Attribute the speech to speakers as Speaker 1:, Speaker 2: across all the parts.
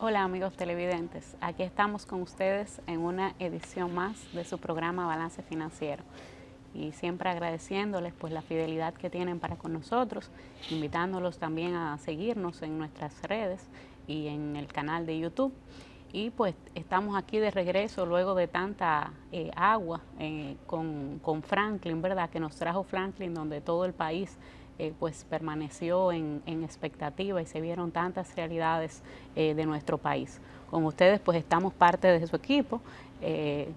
Speaker 1: Hola amigos televidentes, aquí estamos con ustedes en una edición más de su programa Balance Financiero y siempre agradeciéndoles pues la fidelidad que tienen para con nosotros, invitándolos también a seguirnos en nuestras redes y en el canal de YouTube. Y pues estamos aquí de regreso luego de tanta agua con Franklin, ¿verdad? Que nos trajo Franklin, donde todo el país pues permaneció en expectativa y se vieron tantas realidades de nuestro país. Con ustedes pues estamos parte de su equipo,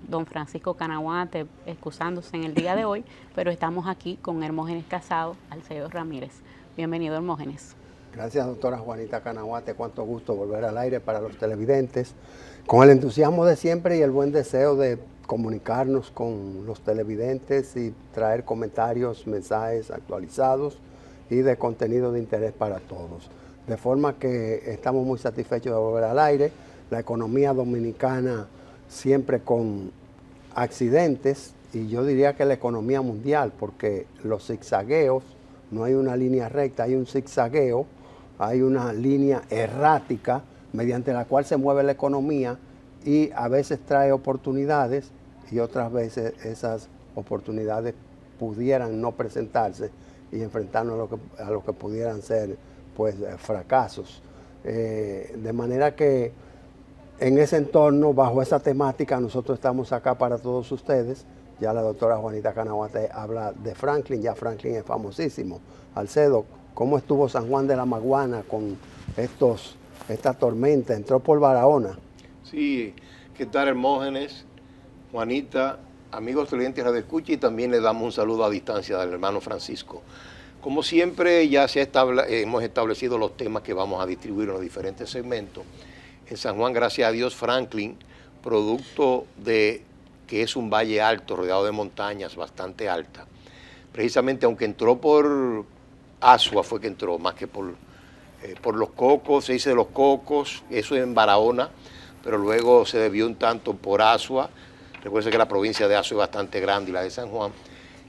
Speaker 1: don Francisco Canaguate excusándose en el día de hoy, pero estamos aquí con Hermógenes Casado, Alcedo Ramírez. Bienvenido, Hermógenes.
Speaker 2: Gracias, doctora Juanita Canaguate, cuánto gusto volver al aire para los televidentes, con el entusiasmo de siempre y el buen deseo de comunicarnos con los televidentes y traer comentarios, mensajes actualizados y de contenido de interés para todos. De forma que estamos muy satisfechos de volver al aire. La economía dominicana siempre con accidentes, y yo diría que la economía mundial, porque los zigzagueos, no hay una línea recta, hay un zigzagueo, hay una línea errática mediante la cual se mueve la economía y a veces trae oportunidades y otras veces esas oportunidades pudieran no presentarse y enfrentarnos a lo que pudieran ser pues fracasos. De manera que en ese entorno, bajo esa temática, nosotros estamos acá para todos ustedes. Ya la doctora Juanita Canaguate habla de Franklin, ya Franklin es famosísimo. Alcedo, ¿cómo estuvo San Juan de la Maguana con esta tormenta? Entró por Barahona.
Speaker 3: Sí, ¿qué tal, Hermógenes? Juanita, amigos televidentes de Escucha, y también le damos un saludo a distancia del hermano Francisco. Como siempre, ya hemos establecido los temas que vamos a distribuir en los diferentes segmentos. En San Juan, gracias a Dios, Franklin, producto de que es un valle alto, rodeado de montañas bastante altas. Precisamente, aunque entró por Asua, fue que entró, más que por los Cocos, se dice de los Cocos, eso es en Barahona, pero luego se desvió un tanto por Asua. Recuerden que la provincia de Asua es bastante grande y la de San Juan,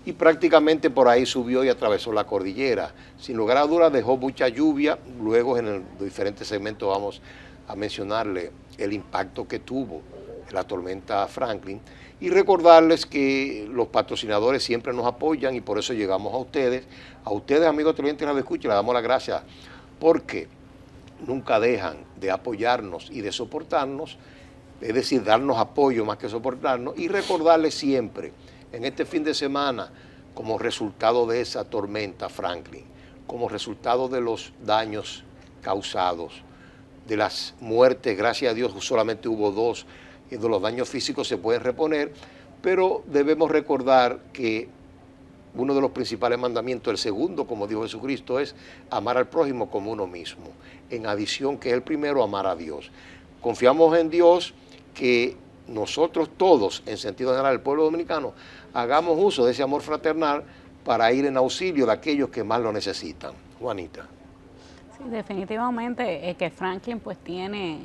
Speaker 3: y prácticamente por ahí subió y atravesó la cordillera. Sin lugar a dudas dejó mucha lluvia. Luego en los diferentes segmentos vamos a mencionarle el impacto que tuvo la tormenta Franklin y recordarles que los patrocinadores siempre nos apoyan y por eso llegamos a ustedes amigos televidentes de la Escucha, les damos las gracias porque nunca dejan de apoyarnos y de soportarnos, es decir, darnos apoyo más que soportarnos, y recordarles siempre en este fin de semana, como resultado de esa tormenta Franklin, como resultado de los daños causados, de las muertes, gracias a Dios solamente hubo 2, y de los daños físicos se pueden reponer, pero debemos recordar que uno de los principales mandamientos, el segundo, como dijo Jesucristo, es amar al prójimo como uno mismo. En adición, que es el primero, amar a Dios. Confiamos en Dios que nosotros todos, en sentido general, el pueblo dominicano, hagamos uso de ese amor fraternal para ir en auxilio de aquellos que más lo necesitan. Juanita.
Speaker 1: Sí, definitivamente que Franklin pues tiene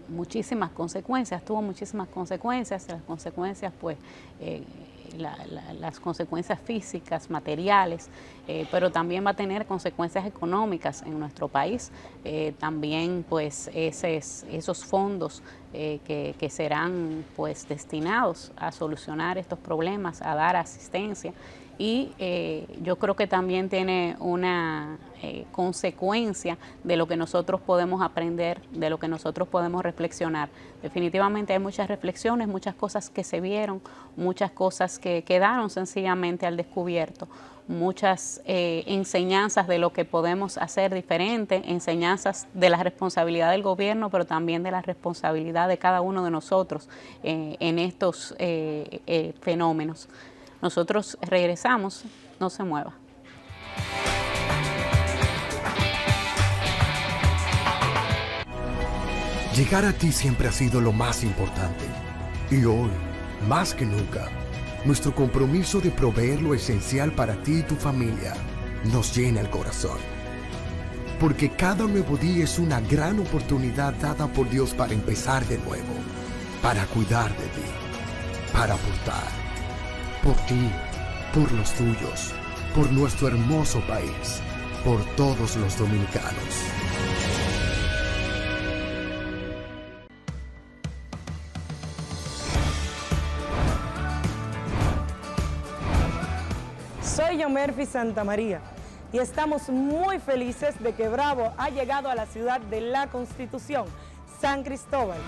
Speaker 1: muchísimas consecuencias, tuvo muchísimas consecuencias, las consecuencias pues las consecuencias físicas, materiales, pero también va a tener consecuencias económicas en nuestro país. También pues esos fondos que serán pues destinados a solucionar estos problemas, a dar asistencia. Y yo creo que también tiene una consecuencia de lo que nosotros podemos aprender, de lo que nosotros podemos reflexionar. Definitivamente hay muchas reflexiones, muchas cosas que se vieron, muchas cosas que quedaron sencillamente al descubierto, muchas enseñanzas de lo que podemos hacer diferente, enseñanzas de la responsabilidad del gobierno, pero también de la responsabilidad de cada uno de nosotros en estos fenómenos. Nosotros regresamos, no se mueva.
Speaker 4: Llegar a ti siempre ha sido lo más importante. Y hoy, más que nunca, nuestro compromiso de proveer lo esencial para ti y tu familia nos llena el corazón. Porque cada nuevo día es una gran oportunidad dada por Dios para empezar de nuevo, para cuidar de ti, para aportar. Por ti, por los tuyos, por nuestro hermoso país, por todos los dominicanos.
Speaker 5: Murphy Santamaría y estamos muy felices de que Bravo ha llegado a la ciudad de la Constitución, San Cristóbal.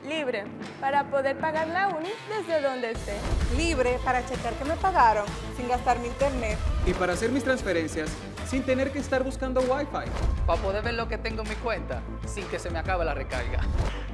Speaker 6: Libre, para poder pagar la uni desde donde esté.
Speaker 7: Libre para checar que me pagaron sin gastar mi internet.
Speaker 8: Y para hacer mis transferencias sin tener que estar buscando Wi-Fi.
Speaker 9: Para poder ver lo que tengo en mi cuenta sin que se me acabe la recarga.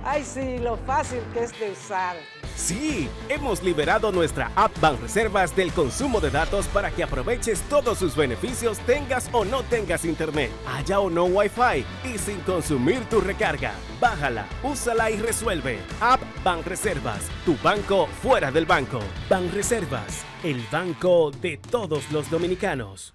Speaker 5: Ay, sí, lo fácil que es de usar.
Speaker 10: Sí, hemos liberado nuestra app Banreservas del consumo de datos para que aproveches todos sus beneficios tengas o no tengas internet, haya o no Wi-Fi y sin consumir tu recarga. Bájala, úsala y resuelve. App Banreservas, tu banco fuera del banco. Banreservas, el banco de todos los dominicanos.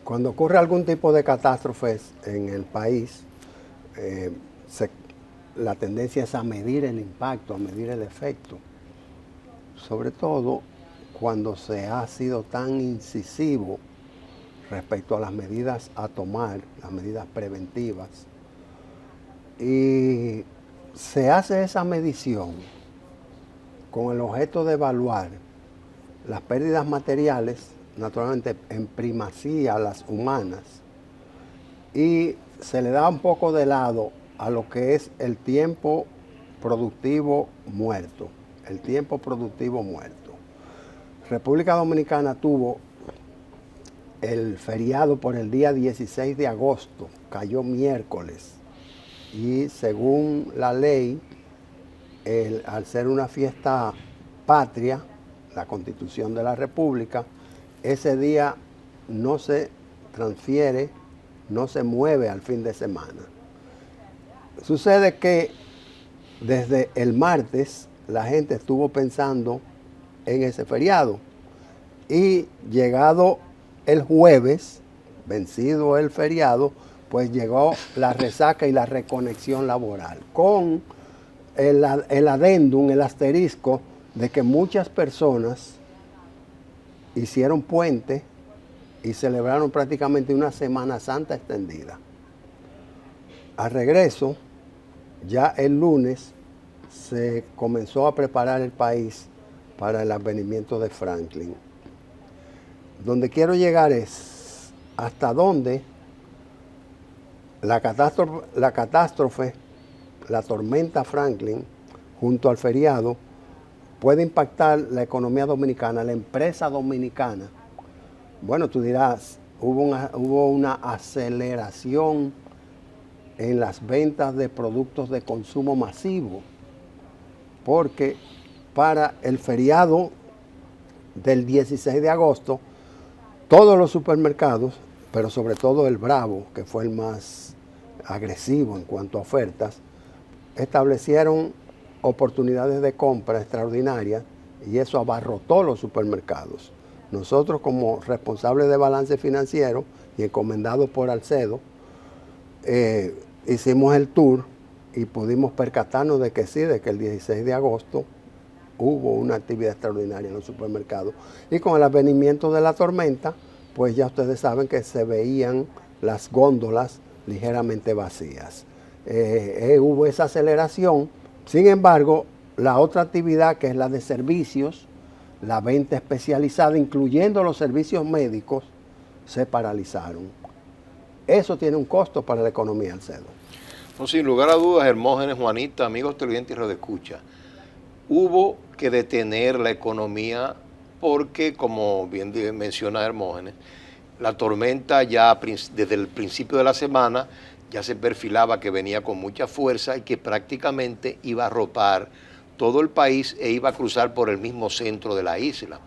Speaker 2: Cuando ocurre algún tipo de catástrofes en el país, la tendencia es a medir el impacto, a medir el efecto. Sobre todo cuando se ha sido tan incisivo respecto a las medidas a tomar, las medidas preventivas. Y se hace esa medición con el objeto de evaluar las pérdidas materiales, naturalmente en primacía a las humanas, y se le da un poco de lado a lo que es el tiempo productivo muerto, el tiempo productivo muerto. República Dominicana tuvo el feriado por el día 16 de agosto, cayó miércoles, y según la ley, al ser una fiesta patria, la Constitución de la República, ese día no se transfiere, no se mueve al fin de semana. Sucede que desde el martes la gente estuvo pensando en ese feriado y llegado el jueves, vencido el feriado, pues llegó la resaca y la reconexión laboral, con el adendum, el asterisco de que muchas personas hicieron puente y celebraron prácticamente una Semana Santa extendida. Al regreso, ya el lunes, se comenzó a preparar el país para el advenimiento de Franklin. Donde quiero llegar es hasta dónde la catástrofe, la tormenta Franklin, junto al feriado, puede impactar la economía dominicana, la empresa dominicana. Bueno, tú dirás, hubo una aceleración en las ventas de productos de consumo masivo, porque para el feriado del 16 de agosto, todos los supermercados, pero sobre todo el Bravo, que fue el más agresivo en cuanto a ofertas, establecieron oportunidades de compra extraordinarias y eso abarrotó los supermercados. Nosotros, como responsables de balance financiero y encomendados por Alcedo, hicimos el tour y pudimos percatarnos de que sí, de que el 16 de agosto hubo una actividad extraordinaria en los supermercados. Y con el advenimiento de la tormenta, pues ya ustedes saben que se veían las góndolas ligeramente vacías. Hubo esa aceleración. Sin embargo, la otra actividad, que es la de servicios, la venta especializada, incluyendo los servicios médicos, se paralizaron. Eso tiene un costo para la economía, Alcedo.
Speaker 3: No, sin lugar a dudas, Hermógenes, Juanita, amigos televidentes y radioescucha, hubo que detener la economía porque, como bien menciona Hermógenes, la tormenta ya desde el principio de la semana ya se perfilaba que venía con mucha fuerza y que prácticamente iba a arropar todo el país e iba a cruzar por el mismo centro de la isla.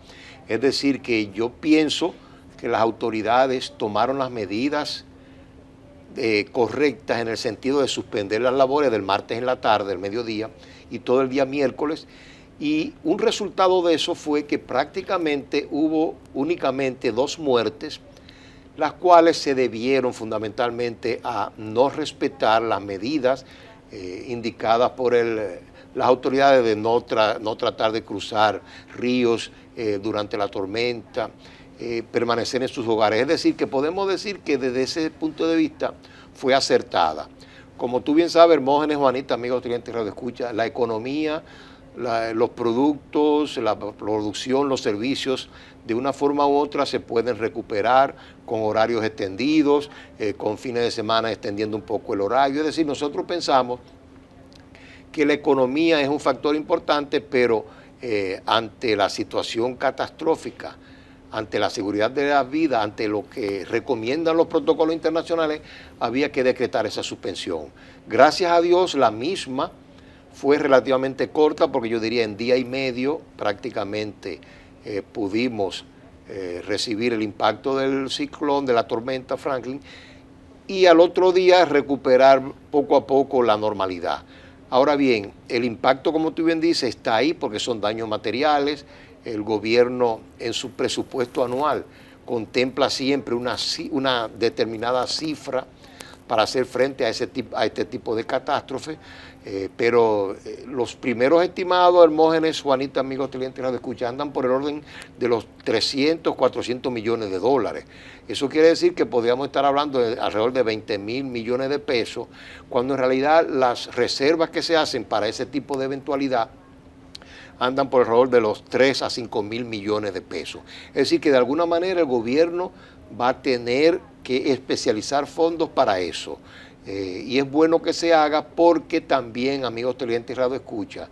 Speaker 3: Es decir, que yo pienso que las autoridades tomaron las medidas correctas en el sentido de suspender las labores del martes en la tarde, del mediodía, y todo el día miércoles, y un resultado de eso fue que prácticamente hubo únicamente 2 muertes, las cuales se debieron fundamentalmente a no respetar las medidas indicadas por las autoridades de no tratar de cruzar ríos durante la tormenta, permanecer en sus hogares. Es decir, que podemos decir que desde ese punto de vista fue acertada. Como tú bien sabes, Hermógenes, Juanita, amigos estudiantes de Radio Escucha, la economía, los productos, la producción, los servicios, de una forma u otra se pueden recuperar con horarios extendidos, con fines de semana extendiendo un poco el horario. Es decir, nosotros pensamos que la economía es un factor importante, pero ante la situación catastrófica, ante la seguridad de la vida, ante lo que recomiendan los protocolos internacionales, había que decretar esa suspensión. Gracias a Dios, la misma fue relativamente corta, porque yo diría en día y medio prácticamente pudimos recibir el impacto del ciclón, de la tormenta Franklin, y al otro día recuperar poco a poco la normalidad. Ahora bien, el impacto, como tú bien dices, está ahí porque son daños materiales. El gobierno en su presupuesto anual contempla siempre una determinada cifra para hacer frente a este tipo de catástrofe, pero los primeros estimados, Hermógenes, Juanita, amigos clientes de escucha, andan por el orden de los 300, 400 millones de dólares. Eso quiere decir que podríamos estar hablando de alrededor de 20 mil millones de pesos, cuando en realidad las reservas que se hacen para ese tipo de eventualidad andan por alrededor de los 3 a 5 mil millones de pesos. Es decir, que de alguna manera el gobierno va a tener que especializar fondos para eso. Y es bueno que se haga porque también, amigos televidentes y radio escucha,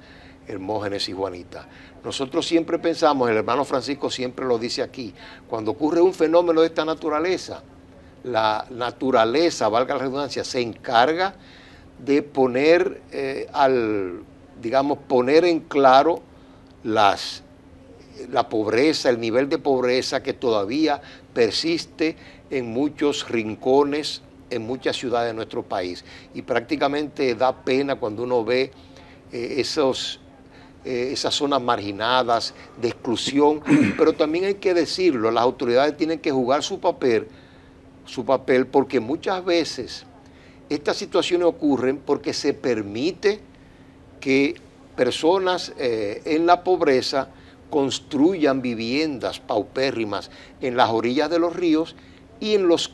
Speaker 3: Hermógenes y Juanita, nosotros siempre pensamos, el hermano Francisco siempre lo dice aquí, cuando ocurre un fenómeno de esta naturaleza, la naturaleza, valga la redundancia, se encarga de poner poner en claro la pobreza, el nivel de pobreza que todavía persiste en muchos rincones, en muchas ciudades de nuestro país. Y prácticamente da pena cuando uno ve esas zonas marginadas de exclusión, pero también hay que decirlo, las autoridades tienen que jugar su papel porque muchas veces estas situaciones ocurren porque se permite que personas en la pobreza construyan viviendas paupérrimas en las orillas de los ríos y en los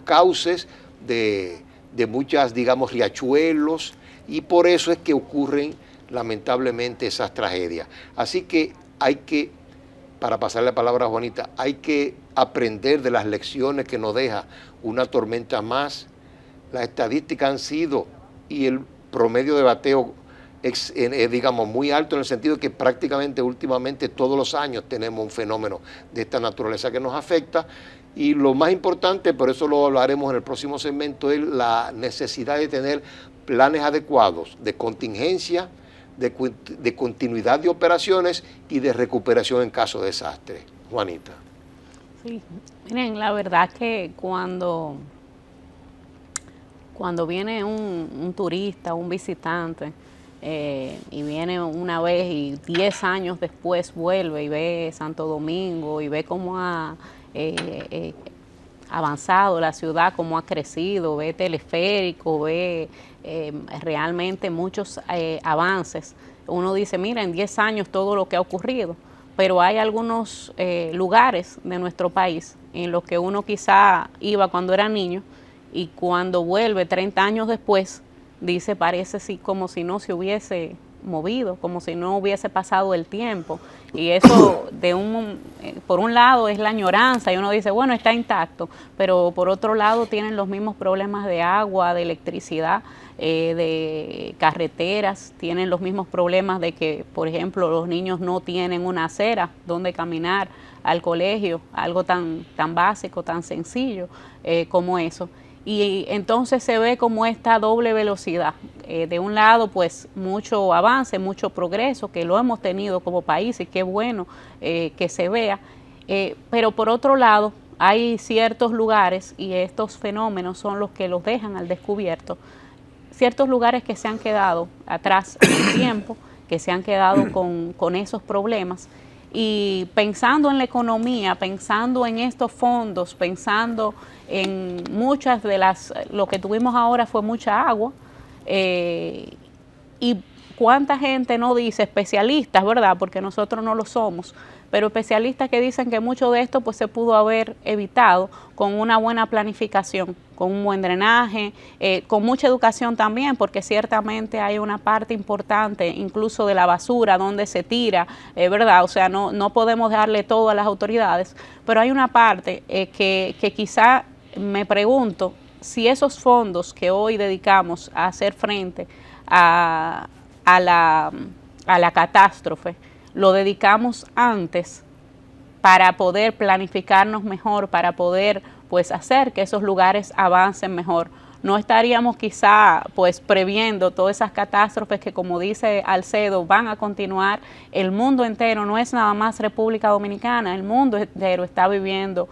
Speaker 3: cauces de muchas, riachuelos, y por eso es que ocurren lamentablemente esas tragedias. Así que para pasar la palabra a Juanita, hay que aprender de las lecciones que nos deja una tormenta más. Las estadísticas han sido, y el promedio de bateo es, muy alto, en el sentido de que prácticamente últimamente todos los años tenemos un fenómeno de esta naturaleza que nos afecta. Y lo más importante, por eso lo hablaremos en el próximo segmento, es la necesidad de tener planes adecuados de contingencia, de continuidad de operaciones y de recuperación en caso de desastre. Juanita.
Speaker 1: Sí, miren, la verdad que cuando viene un turista, un visitante, y viene una vez y 10 años después vuelve y ve Santo Domingo y ve cómo ha avanzado la ciudad, cómo ha crecido, ve teleférico, ve realmente muchos avances. Uno dice, mira, en 10 años todo lo que ha ocurrido, pero hay algunos lugares de nuestro país en los que uno quizá iba cuando era niño y cuando vuelve 30 años después, dice, parece como si no se hubiese movido, como si no hubiese pasado el tiempo. Y eso, por un lado, es la añoranza, y uno dice, bueno, está intacto, pero por otro lado tienen los mismos problemas de agua, de electricidad, de carreteras, tienen los mismos problemas de que, por ejemplo, los niños no tienen una acera donde caminar al colegio, algo tan básico, tan sencillo como eso. Y entonces se ve como esta doble velocidad. De un lado, pues, mucho avance, mucho progreso, que lo hemos tenido como país y qué bueno que se vea. Pero por otro lado, hay ciertos lugares, y estos fenómenos son los que los dejan al descubierto, ciertos lugares que se han quedado atrás en el tiempo, que se han quedado con esos problemas. Y pensando en la economía, pensando en estos fondos, pensando en muchas de lo que tuvimos ahora fue mucha agua, y cuánta gente no dice, especialistas, ¿verdad? Porque nosotros no lo somos, pero especialistas que dicen que mucho de esto pues se pudo haber evitado con una buena planificación, con un buen drenaje, con mucha educación también, porque ciertamente hay una parte importante incluso de la basura donde se tira, ¿verdad? O sea, no podemos darle todo a las autoridades, pero hay una parte que quizá me pregunto si esos fondos que hoy dedicamos a hacer frente a la catástrofe, lo dedicamos antes para poder planificarnos mejor, para poder pues hacer que esos lugares avancen mejor. No estaríamos quizá pues previendo todas esas catástrofes que, como dice Alcedo, van a continuar. El mundo entero, no es nada más República Dominicana, el mundo entero está viviendo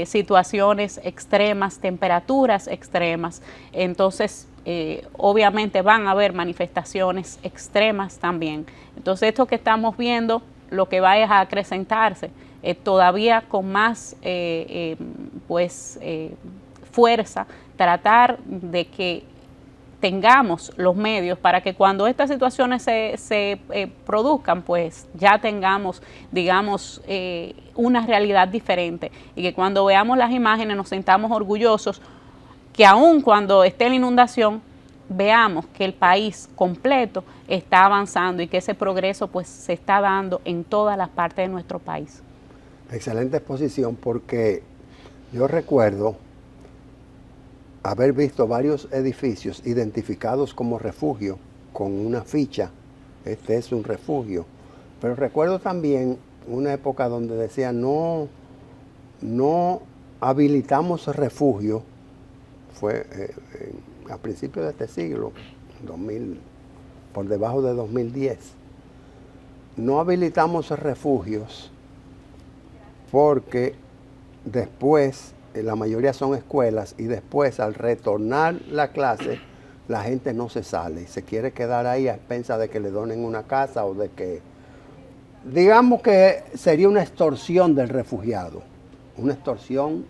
Speaker 1: situaciones extremas, temperaturas extremas. Entonces, obviamente van a haber manifestaciones extremas también. Entonces, esto que estamos viendo, lo que va es a acrecentarse todavía con más fuerza, tratar de que tengamos los medios para que cuando estas situaciones se produzcan, pues ya tengamos, digamos, una realidad diferente, y que cuando veamos las imágenes nos sintamos orgullosos, que aun cuando esté la inundación, veamos que el país completo está avanzando y que ese progreso pues se está dando en todas las partes de nuestro país.
Speaker 2: Excelente exposición, porque yo recuerdo haber visto varios edificios identificados como refugio con una ficha, este es un refugio, pero recuerdo también una época donde decían no habilitamos refugio, fue a principios de este siglo, 2000, por debajo de 2010, no habilitamos refugios porque después, la mayoría son escuelas, y después al retornar la clase, la gente no se sale y se quiere quedar ahí a expensas de que le donen una casa o de que, digamos que sería una extorsión del refugiado, una extorsión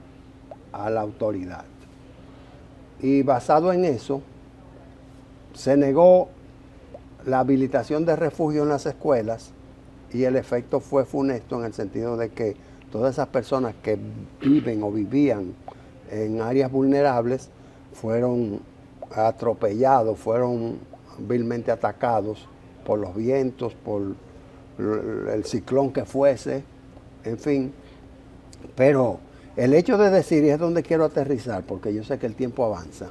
Speaker 2: a la autoridad. Y basado en eso, se negó la habilitación de refugio en las escuelas, y el efecto fue funesto en el sentido de que todas esas personas que viven o vivían en áreas vulnerables fueron atropellados, fueron vilmente atacados por los vientos, por el ciclón que fuese, en fin. Pero el hecho de decir, y es donde quiero aterrizar, porque yo sé que el tiempo avanza,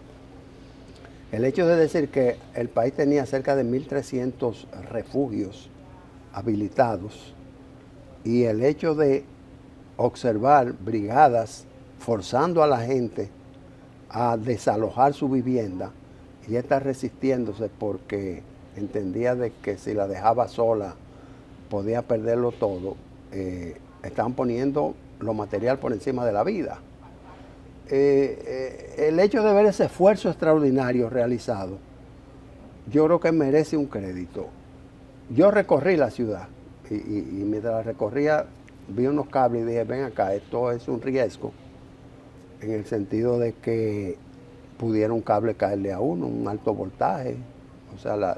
Speaker 2: el hecho de decir que el país tenía cerca de 1.300 refugios habilitados, y el hecho de observar brigadas forzando a la gente a desalojar su vivienda, y está resistiéndose porque entendía de que si la dejaba sola podía perderlo todo, estaban poniendo lo material por encima de la vida. El hecho de ver ese esfuerzo extraordinario realizado, yo creo que merece un crédito. Yo recorrí la ciudad y mientras la recorría vi unos cables y dije, ven acá, esto es un riesgo, en el sentido de que pudiera un cable caerle a uno, un alto voltaje, o sea, la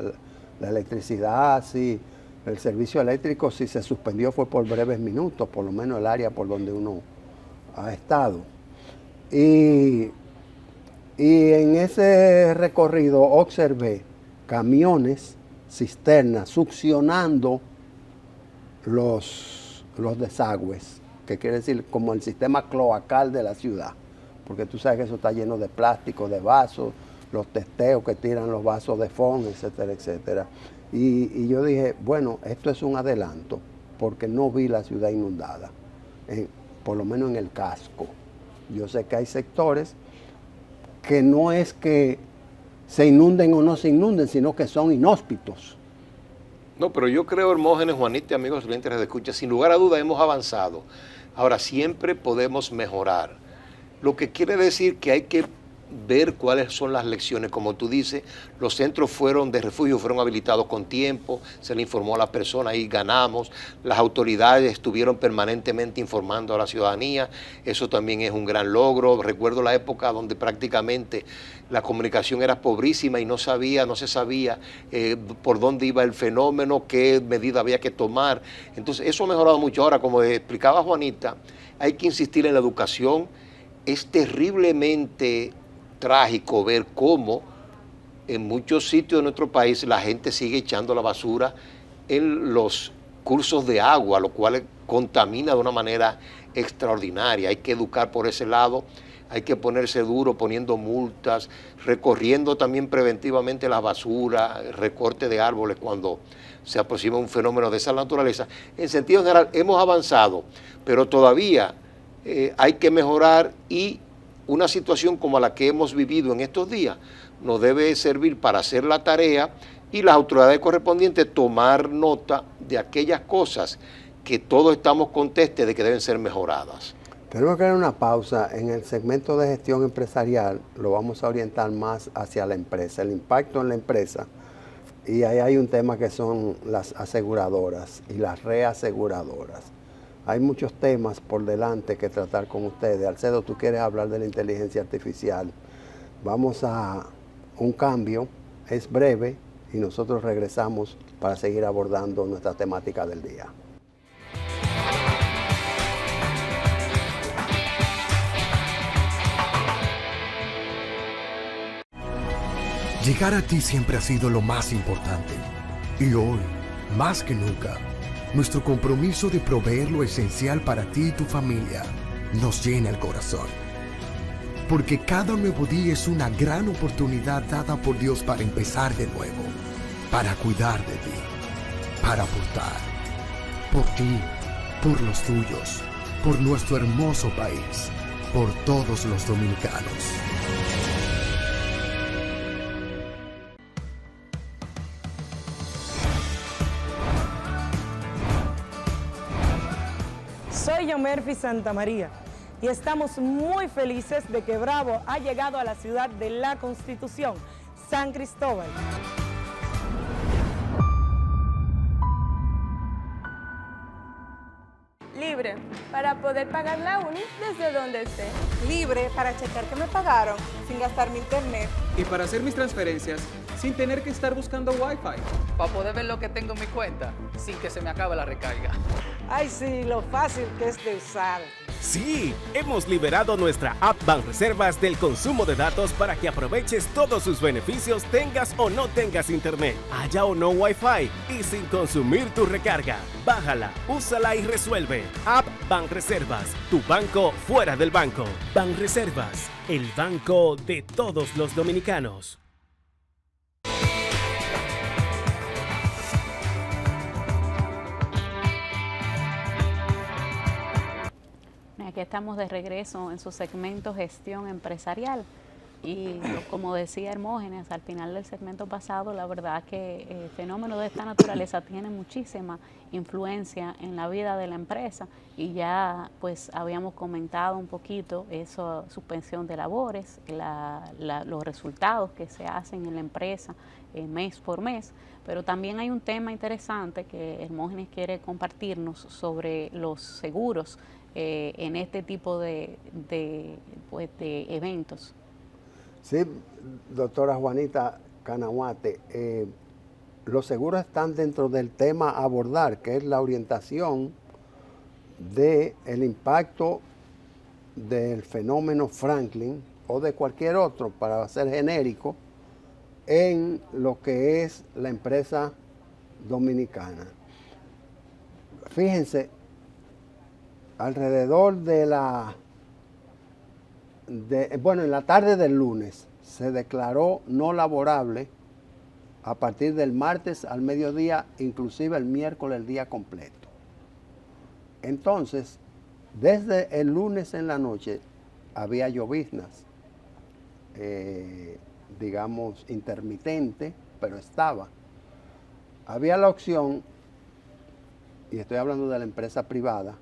Speaker 2: electricidad, sí, el servicio eléctrico, si se suspendió fue por breves minutos, por lo menos el área por donde uno ha estado. Y en ese recorrido observé camiones, cisternas, succionando los desagües, que quiere decir como el sistema cloacal de la ciudad, porque tú sabes que eso está lleno de plástico, de vasos, los testeos que tiran los vasos de fondo, etcétera, etcétera. Y yo dije, bueno, esto es un adelanto, porque no vi la ciudad inundada, por lo menos en el casco. Yo sé que hay sectores que no es que se inunden o no se inunden, sino que son inhóspitos.
Speaker 3: No, pero yo creo, Hermógenes, Juanita y amigos oyentes de Escucha, sin lugar a duda hemos avanzado. Ahora, siempre podemos mejorar. Lo que quiere decir que hay que ver cuáles son las lecciones. Como tú dices, los centros de refugio fueron habilitados con tiempo, se le informó a las personas y ganamos. Las autoridades estuvieron permanentemente informando a la ciudadanía, eso también es un gran logro. Recuerdo la época donde prácticamente la comunicación era pobrísima y no se sabía por dónde iba el fenómeno, qué medida había que tomar. Entonces eso ha mejorado mucho. Ahora, como explicaba Juanita, hay que insistir en la educación. Es terriblemente trágico ver cómo en muchos sitios de nuestro país la gente sigue echando la basura en los cursos de agua, lo cual contamina de una manera extraordinaria. Hay que educar por ese lado, hay que ponerse duro poniendo multas, recorriendo también preventivamente la basura, recorte de árboles cuando se aproxima un fenómeno de esa naturaleza. En sentido general hemos avanzado, pero todavía hay que mejorar, y una situación como la que hemos vivido en estos días nos debe servir para hacer la tarea y las autoridades correspondientes tomar nota de aquellas cosas que todos estamos contestes de que deben ser mejoradas.
Speaker 2: Tenemos que dar una pausa. En el segmento de gestión empresarial lo vamos a orientar más hacia la empresa, el impacto en la empresa. Y ahí hay un tema que son las aseguradoras y las reaseguradoras. Hay muchos temas por delante que tratar con ustedes. Alcedo, tú quieres hablar de la inteligencia artificial. Vamos a un cambio, es breve, y nosotros regresamos para seguir abordando nuestra temática del día.
Speaker 4: Llegar a ti siempre ha sido lo más importante. Y hoy, más que nunca, nuestro compromiso de proveer lo esencial para ti y tu familia nos llena el corazón. Porque cada nuevo día es una gran oportunidad dada por Dios para empezar de nuevo, para cuidar de ti, para aportar, por ti, por los tuyos, por nuestro hermoso país, por todos los dominicanos.
Speaker 5: Soy Yomerfi Santamaría y estamos muy felices de que Bravo ha llegado a la ciudad de la Constitución, San Cristóbal.
Speaker 6: Libre, para poder pagar la uni desde donde esté.
Speaker 7: Libre para checar que me pagaron sin gastar mi internet.
Speaker 8: Y para hacer mis transferencias sin tener que estar buscando Wi-Fi.
Speaker 9: Para poder ver lo que tengo en mi cuenta sin que se me acabe la recarga.
Speaker 5: Ay, sí, lo fácil que es de usar.
Speaker 10: Sí, hemos liberado nuestra app Banreservas del consumo de datos para que aproveches todos sus beneficios, tengas o no tengas internet, haya o no Wi-Fi y sin consumir tu recarga. Bájala, úsala y resuelve. App Banreservas, tu banco fuera del banco. Banreservas, el banco de todos los dominicanos.
Speaker 1: Aquí estamos de regreso en su segmento Gestión Empresarial y como decía Hermógenes al final del segmento pasado, la verdad que el fenómeno de esta naturaleza tiene muchísima influencia en la vida de la empresa y ya pues habíamos comentado un poquito eso, suspensión de labores, los resultados que se hacen en la empresa mes por mes, pero también hay un tema interesante que Hermógenes quiere compartirnos sobre los seguros en este tipo de eventos.
Speaker 2: Sí, doctora Juanita Canahuate, los seguros están dentro del tema a abordar, que es la orientación del impacto del fenómeno Franklin o de cualquier otro, para ser genérico, en lo que es la empresa dominicana. Fíjense, alrededor en la tarde del lunes se declaró no laborable a partir del martes al mediodía, inclusive el miércoles el día completo. Entonces, desde el lunes en la noche había lloviznas, digamos intermitente, pero estaba. Había la opción, y estoy hablando de la empresa privada,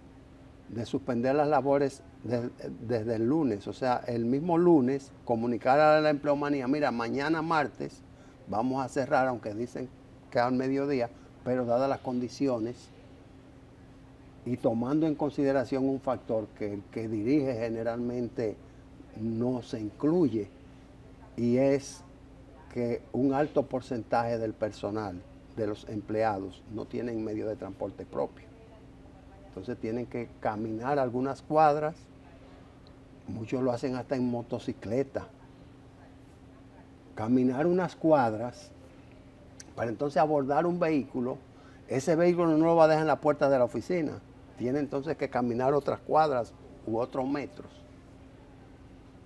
Speaker 2: de suspender las labores desde el lunes. O sea, el mismo lunes comunicar a la empleomanía, mira, mañana martes vamos a cerrar, aunque dicen que al mediodía, pero dadas las condiciones y tomando en consideración un factor que el que dirige generalmente no se incluye, y es que un alto porcentaje del personal, de los empleados, no tienen medio de transporte propio. Entonces tienen que caminar algunas cuadras, muchos lo hacen hasta en motocicleta. Caminar unas cuadras para entonces abordar un vehículo. Ese vehículo no lo va a dejar en la puerta de la oficina. Tiene entonces que caminar otras cuadras u otros metros.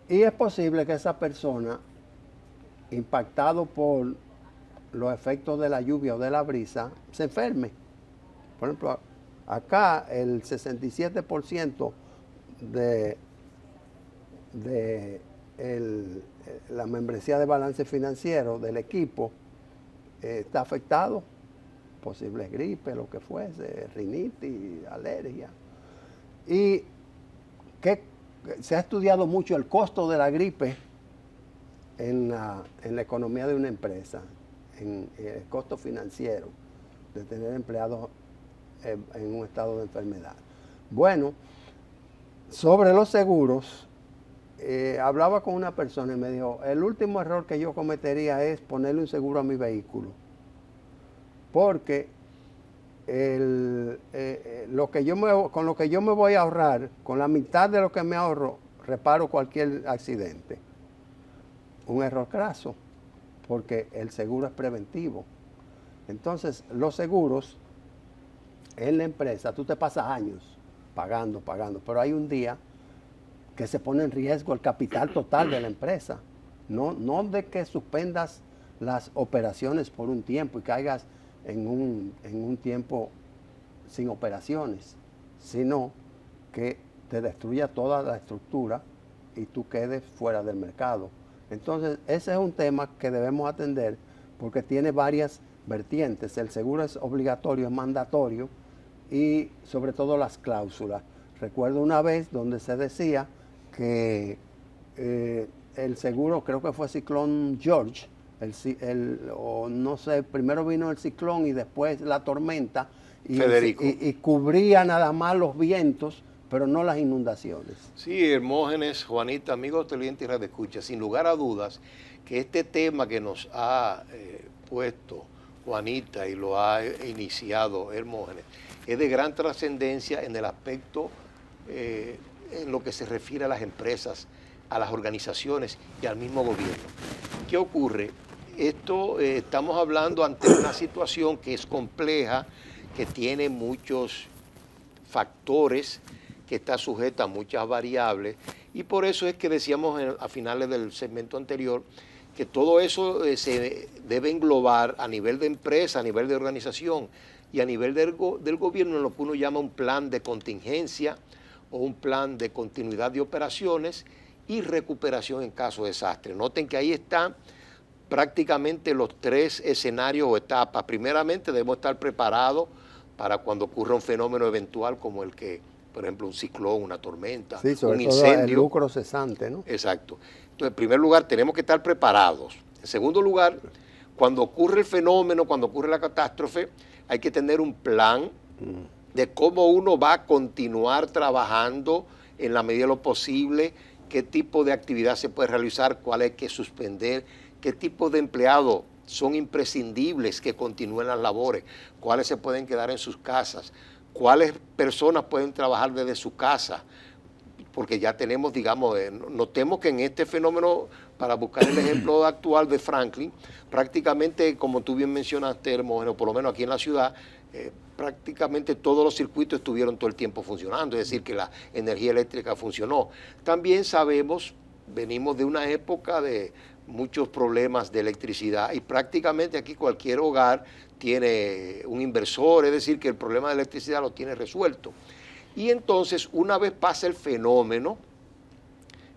Speaker 2: Y es posible que esa persona, impactado por los efectos de la lluvia o de la brisa, se enferme. Por ejemplo, acá el 67% de la membresía de balance financiero del equipo está afectado, posibles gripes, lo que fuese, rinitis, alergia. Y que se ha estudiado mucho el costo de la gripe en la economía de una empresa, en el costo financiero de tener empleados en un estado de enfermedad. Bueno, sobre los seguros, hablaba con una persona y me dijo, el último error que yo cometería es ponerle un seguro a mi vehículo, porque con lo que yo me voy a ahorrar, con la mitad de lo que me ahorro, reparo cualquier accidente. Un error craso, porque el seguro es preventivo. Entonces, los seguros en la empresa, tú te pasas años pagando, pero hay un día que se pone en riesgo el capital total de la empresa. No de que suspendas las operaciones por un tiempo y caigas en un tiempo sin operaciones, sino que te destruya toda la estructura y tú quedes fuera del mercado. Entonces, ese es un tema que debemos atender porque tiene varias vertientes. El seguro es obligatorio, es mandatorio, y sobre todo las cláusulas. Recuerdo una vez donde se decía que el seguro, creo que fue Ciclón George, o no sé, primero vino el ciclón y después la tormenta, y cubría nada más los vientos, pero no las inundaciones.
Speaker 3: Sí, Hermógenes, Juanita, amigos televidentes y radioescuchas, sin lugar a dudas que este tema que nos ha puesto Juanita y lo ha iniciado Hermógenes es de gran trascendencia en el aspecto en lo que se refiere a las empresas, a las organizaciones y al mismo gobierno. ¿Qué ocurre? Estamos hablando ante una situación que es compleja, que tiene muchos factores, que está sujeta a muchas variables, y por eso es que decíamos a finales del segmento anterior que todo eso se debe englobar a nivel de empresa, a nivel de organización y a nivel del gobierno, en lo que uno llama un plan de contingencia o un plan de continuidad de operaciones y recuperación en caso de desastre. Noten que ahí están prácticamente los tres escenarios o etapas. Primeramente debemos estar preparados para cuando ocurra un fenómeno eventual como el que, por ejemplo, un ciclón, una tormenta,
Speaker 2: sí, sobre
Speaker 3: un
Speaker 2: todo
Speaker 3: incendio.
Speaker 2: El lucro cesante, ¿no?
Speaker 3: Exacto. Entonces, en primer lugar, tenemos que estar preparados. En segundo lugar, cuando ocurre el fenómeno, cuando ocurre la catástrofe, hay que tener un plan de cómo uno va a continuar trabajando en la medida de lo posible, qué tipo de actividad se puede realizar, cuál hay que suspender, qué tipo de empleados son imprescindibles que continúen las labores, cuáles se pueden quedar en sus casas, cuáles personas pueden trabajar desde su casa, porque ya tenemos, digamos, notemos que en este fenómeno, para buscar el ejemplo actual de Franklin, prácticamente, como tú bien mencionaste, Hermógenes, por lo menos aquí en la ciudad, prácticamente todos los circuitos estuvieron todo el tiempo funcionando, es decir, que la energía eléctrica funcionó. También sabemos, venimos de una época de muchos problemas de electricidad y prácticamente aquí cualquier hogar tiene un inversor, es decir, que el problema de electricidad lo tiene resuelto. Y entonces, una vez pasa el fenómeno,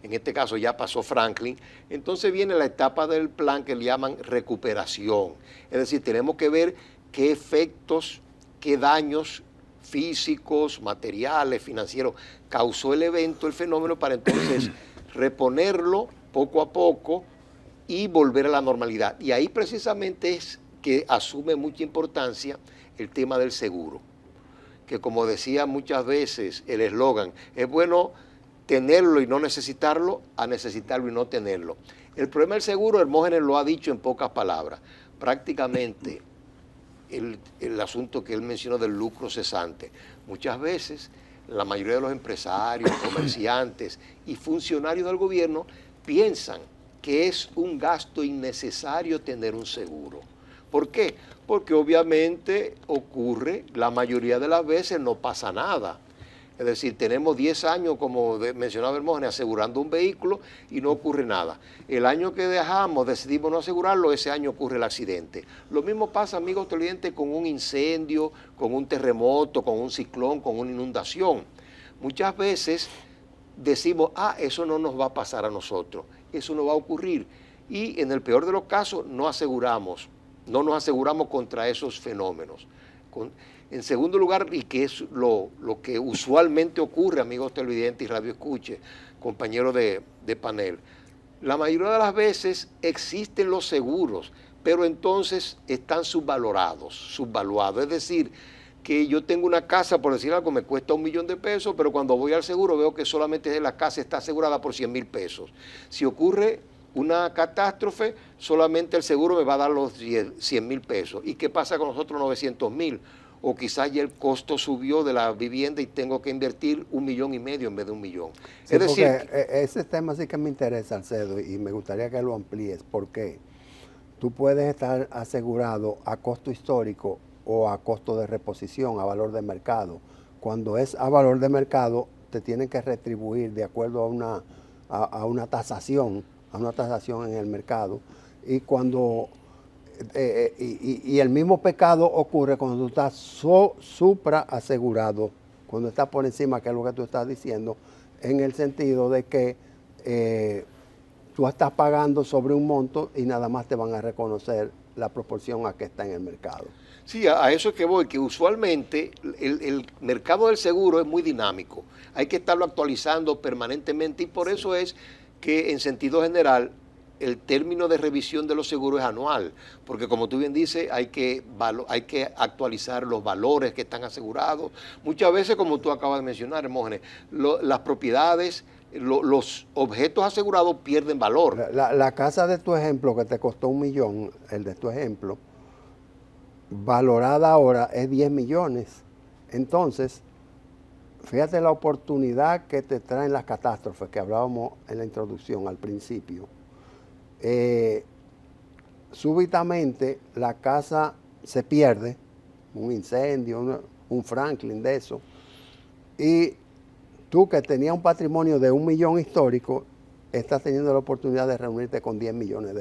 Speaker 3: en este caso ya pasó Franklin, entonces viene la etapa del plan que le llaman recuperación. Es decir, tenemos que ver qué efectos, qué daños físicos, materiales, financieros, causó el evento, el fenómeno, para entonces reponerlo poco a poco y volver a la normalidad. Y ahí precisamente es que asume mucha importancia el tema del seguro, que como decía muchas veces el eslogan, es bueno tenerlo y no necesitarlo, a necesitarlo y no tenerlo. El problema del seguro, Hermógenes lo ha dicho en pocas palabras, prácticamente el asunto que él mencionó del lucro cesante. Muchas veces la mayoría de los empresarios, comerciantes y funcionarios del gobierno piensan que es un gasto innecesario tener un seguro. ¿Por qué? Porque obviamente ocurre, la mayoría de las veces no pasa nada. Es decir, tenemos 10 años, como mencionaba Hermógenes, asegurando un vehículo y no ocurre nada. El año que decidimos no asegurarlo, ese año ocurre el accidente. Lo mismo pasa, amigos televidentes, con un incendio, con un terremoto, con un ciclón, con una inundación. Muchas veces decimos, eso no nos va a pasar a nosotros, eso no va a ocurrir. Y en el peor de los casos no nos aseguramos contra esos fenómenos. En segundo lugar, y que es lo que usualmente ocurre, amigos televidentes y radioescuche, compañeros de panel, la mayoría de las veces existen los seguros, pero entonces están subvaluados. Es decir, que yo tengo una casa, por decir algo, me cuesta $1 millón, pero cuando voy al seguro veo que solamente la casa está asegurada por $100,000. Si ocurre una catástrofe, solamente el seguro me va a dar los $100,000. ¿Y qué pasa con los otros $900,000? O quizás ya el costo subió de la vivienda y tengo que invertir $1,5 millones en vez de $1 millón.
Speaker 2: Sí, es decir, ese tema sí que me interesa, Alcedo, y me gustaría que lo amplíes, porque tú puedes estar asegurado a costo histórico o a costo de reposición, a valor de mercado. Cuando es a valor de mercado, te tienen que retribuir de acuerdo a una tasación en el mercado. Y cuando y el mismo pecado ocurre cuando tú estás supra asegurado, cuando estás por encima, que es lo que tú estás diciendo, en el sentido de que tú estás pagando sobre un monto y nada más te van a reconocer la proporción a que está en el mercado.
Speaker 3: Sí, a eso es que voy, que usualmente el mercado del seguro es muy dinámico, hay que estarlo actualizando permanentemente y por eso es que en sentido general el término de revisión de los seguros es anual, porque como tú bien dices, hay que actualizar los valores que están asegurados. Muchas veces, como tú acabas de mencionar, Hermógenes, las propiedades, los objetos asegurados pierden valor.
Speaker 2: La casa de tu ejemplo, que te costó $1 millón, el de tu ejemplo, valorada ahora es 10 millones. Entonces, fíjate la oportunidad que te traen las catástrofes que hablábamos en la introducción al principio. Súbitamente la casa se pierde, un incendio, un Franklin de eso, y tú que tenías un patrimonio de $1 millón histórico, estás teniendo la oportunidad de reunirte con $10 millones.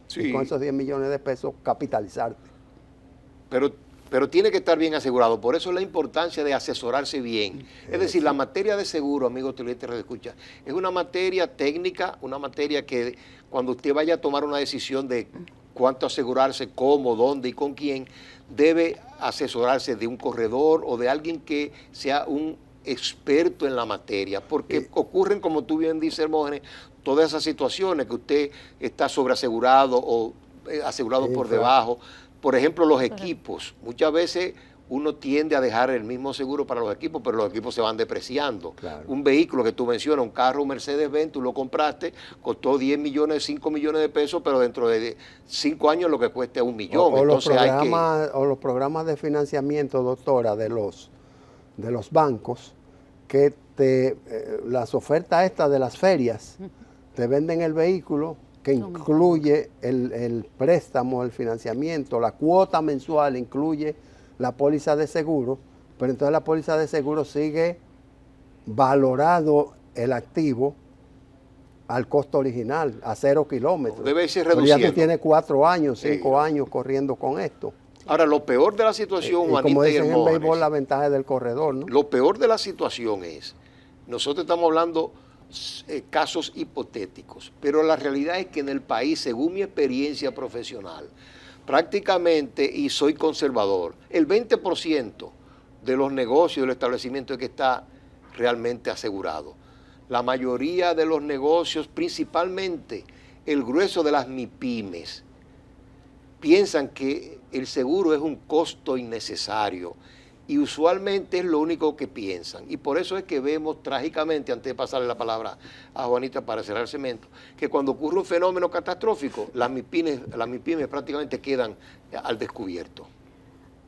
Speaker 2: Sí. Y con esos $10 millones capitalizarte.
Speaker 3: Pero tiene que estar bien asegurado, por eso la importancia de asesorarse bien. Es decir, la materia de seguro, amigos televidentes de escucha, es una materia técnica, una materia que cuando usted vaya a tomar una decisión de cuánto asegurarse, cómo, dónde y con quién, debe asesorarse de un corredor o de alguien que sea un experto en la materia, porque ocurren, como tú bien dices, Hermógenes, todas esas situaciones que usted está sobreasegurado o asegurado por debajo. Por ejemplo, los equipos. Muchas veces uno tiende a dejar el mismo seguro para los equipos, pero los equipos se van depreciando. Claro. Un vehículo que tú mencionas, un carro, un Mercedes-Benz, tú lo compraste, costó 10 millones, 5 millones de pesos, pero dentro de 5 años lo que cuesta es $1 millón.
Speaker 2: O los programas de financiamiento, doctora, de los bancos, que las ofertas estas de las ferias, te venden el vehículo, que incluye el préstamo, el financiamiento, la cuota mensual, incluye la póliza de seguro, pero entonces la póliza de seguro sigue valorado el activo al costo original, a 0 kilómetros.
Speaker 3: Debe ser reducido.
Speaker 2: Pero ya tú tienes 4 años, 5 años corriendo con esto.
Speaker 3: Ahora, lo peor de la situación, Juanita,
Speaker 2: como dicen
Speaker 3: y
Speaker 2: en béisbol, la ventaja del corredor, ¿no?
Speaker 3: Lo peor de la situación es, nosotros estamos hablando casos hipotéticos, pero la realidad es que en el país, según mi experiencia profesional, prácticamente, y soy conservador, el 20% de los negocios, del establecimiento es que está realmente asegurado. La mayoría de los negocios, principalmente el grueso de las MIPYMES, piensan que el seguro es un costo innecesario y usualmente es lo único que piensan. Y por eso es que vemos trágicamente, antes de pasarle la palabra a Juanita para cerrar el segmento, que cuando ocurre un fenómeno catastrófico, las MIPYMES prácticamente quedan al descubierto.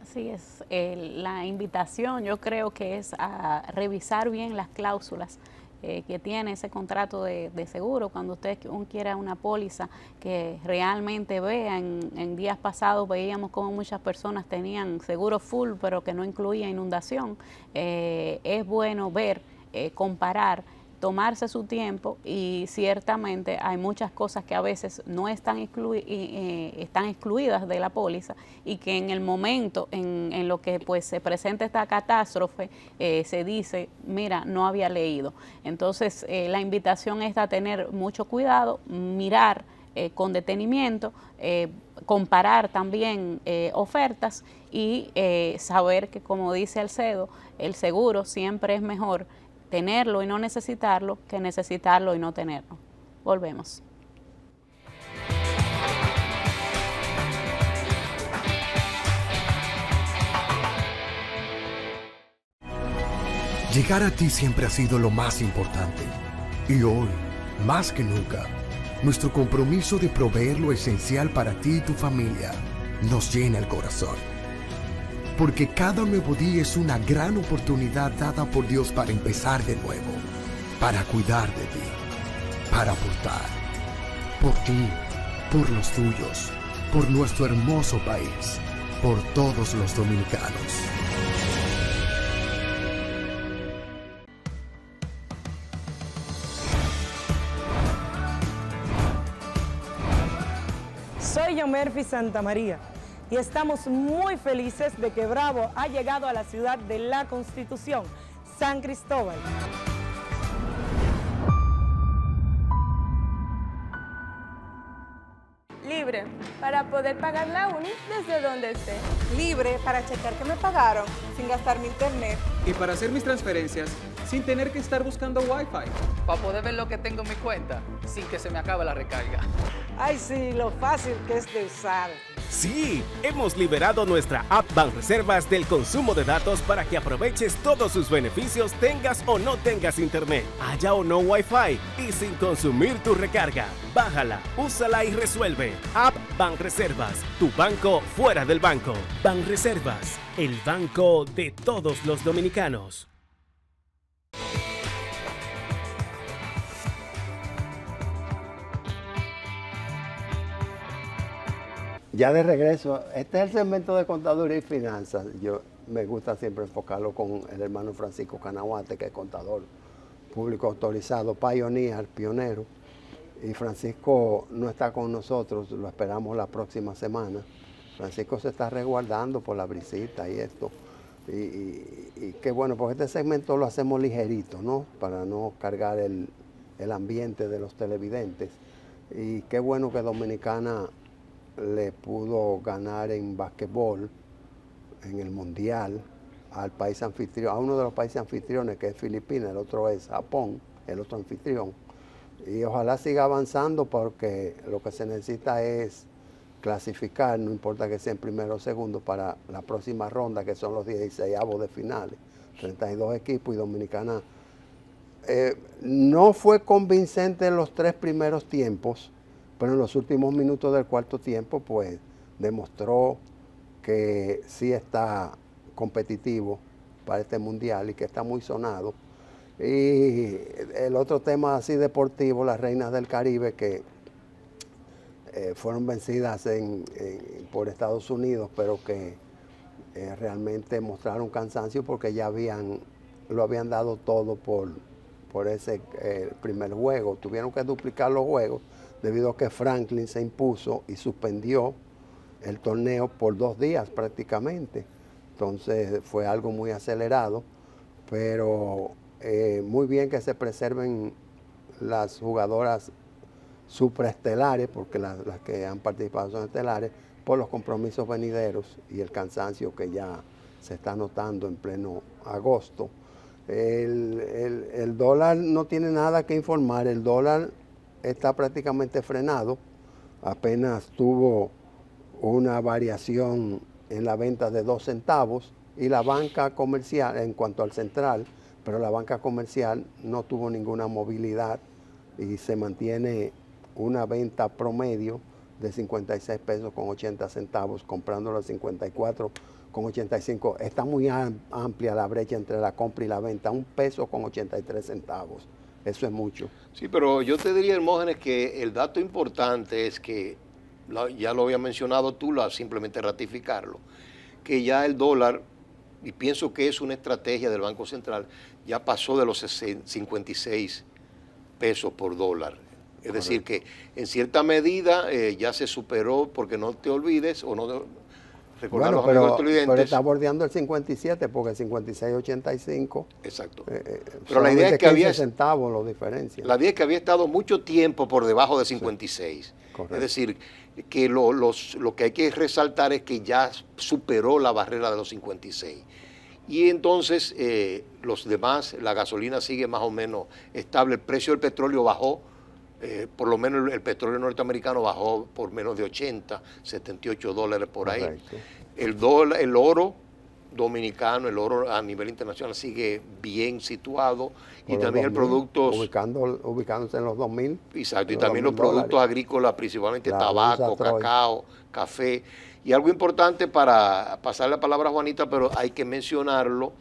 Speaker 1: Así es, la invitación yo creo que es a revisar bien las cláusulas que tiene ese contrato de seguro. Cuando usted quiera una póliza que realmente vea, en días pasados veíamos como muchas personas tenían seguro full pero que no incluía inundación. Es bueno ver, comparar, tomarse su tiempo, y ciertamente hay muchas cosas que a veces no están están excluidas de la póliza y que en el momento en lo que pues se presenta esta catástrofe se dice, mira, no había leído. Entonces la invitación es a tener mucho cuidado, mirar con detenimiento, comparar también ofertas y saber que, como dice Alcedo, el seguro siempre es mejor tenerlo y no necesitarlo que necesitarlo y no tenerlo. Volvemos.
Speaker 4: Llegar a ti siempre ha sido lo más importante. Y hoy, más que nunca, nuestro compromiso de proveer lo esencial para ti y tu familia nos llena el corazón. Porque cada nuevo día es una gran oportunidad dada por Dios para empezar de nuevo, para cuidar de ti, para aportar, por ti, por los tuyos, por nuestro hermoso país, por todos los dominicanos.
Speaker 5: Soy Yomerfi Santamaría y estamos muy felices de que Bravo ha llegado a la ciudad de la Constitución, San Cristóbal.
Speaker 6: Libre, para poder pagar la uni desde donde esté.
Speaker 7: Libre para checar que me pagaron sin gastar mi internet.
Speaker 8: Y para hacer mis transferencias sin tener que estar buscando Wi-Fi.
Speaker 9: Para poder ver lo que tengo en mi cuenta sin que se me acabe la recarga.
Speaker 5: Ay, sí, lo fácil que es de usar.
Speaker 10: Sí, hemos liberado nuestra app Banreservas del consumo de datos para que aproveches todos sus beneficios, tengas o no tengas internet, haya o no Wi-Fi y sin consumir tu recarga. Bájala, úsala y resuelve. App Banreservas, tu banco fuera del banco. Banreservas, el banco de todos los dominicanos.
Speaker 2: Ya de regreso, este es el segmento de contaduría y finanzas. Yo me gusta siempre enfocarlo con el hermano Francisco Canahuate, que es contador público autorizado, pionero. Y Francisco no está con nosotros, lo esperamos la próxima semana. Francisco se está resguardando por la brisita y esto. Y qué bueno, porque este segmento lo hacemos ligerito, ¿no? Para no cargar el ambiente de los televidentes. Y qué bueno que Dominicana le pudo ganar en basquetbol, en el Mundial, al país anfitrión, a uno de los países anfitriones, que es Filipinas, el otro es Japón, el otro anfitrión. Y ojalá siga avanzando, porque lo que se necesita es clasificar, no importa que sea en primero o segundo, para la próxima ronda, que son los 16avos de finales, 32 equipos, y Dominicana no fue convincente en los 3 primeros tiempos, pero en los últimos minutos del cuarto tiempo, pues, demostró que sí está competitivo para este mundial y que está muy sonado. Y el otro tema así deportivo, las Reinas del Caribe, que fueron vencidas por Estados Unidos, pero que realmente mostraron cansancio porque ya lo habían dado todo por ese primer juego. Tuvieron que duplicar los juegos debido a que Franklin se impuso y suspendió el torneo por 2 días prácticamente. Entonces fue algo muy acelerado, pero muy bien que se preserven las jugadoras supraestelares, porque las que han participado son estelares, por los compromisos venideros y el cansancio que ya se está notando en pleno agosto. El dólar no tiene nada que informar, el dólar está prácticamente frenado, apenas tuvo una variación en la venta de 2 centavos y la banca comercial, en cuanto al central, pero la banca comercial no tuvo ninguna movilidad y se mantiene una venta promedio de 56 pesos con 80 centavos, comprándolo a 54 con 85. Está muy amplia la brecha entre la compra y la venta, 1 peso con 83 centavos. Eso es mucho.
Speaker 3: Sí, pero yo te diría, Hermógenes, que el dato importante es que, ya lo había mencionado tú, simplemente ratificarlo, que ya el dólar, y pienso que es una estrategia del Banco Central, ya pasó de los 56 pesos por dólar. Es decir, que en cierta medida ya se superó, porque no te olvides, o no recordar los amigos televidentes.
Speaker 2: Pero está bordeando el 57, porque el 56.85.
Speaker 3: Exacto. Pero la idea es que
Speaker 2: 15 centavos lo diferencia.
Speaker 3: La idea es que había estado mucho tiempo por debajo de 56. Sí, es decir, que lo que hay que resaltar es que ya superó la barrera de los 56. Y entonces los demás, la gasolina sigue más o menos estable. El precio del petróleo bajó, por lo menos el petróleo norteamericano bajó por menos de 80, 78 dólares por ahí. El oro dominicano, el oro a nivel internacional sigue bien situado, y también el producto
Speaker 2: ubicándose en los 2.000.
Speaker 3: Exacto, y también los productos agrícolas, principalmente tabaco, cacao, café. Y algo importante para pasar la palabra a Juanita, pero hay que mencionarlo,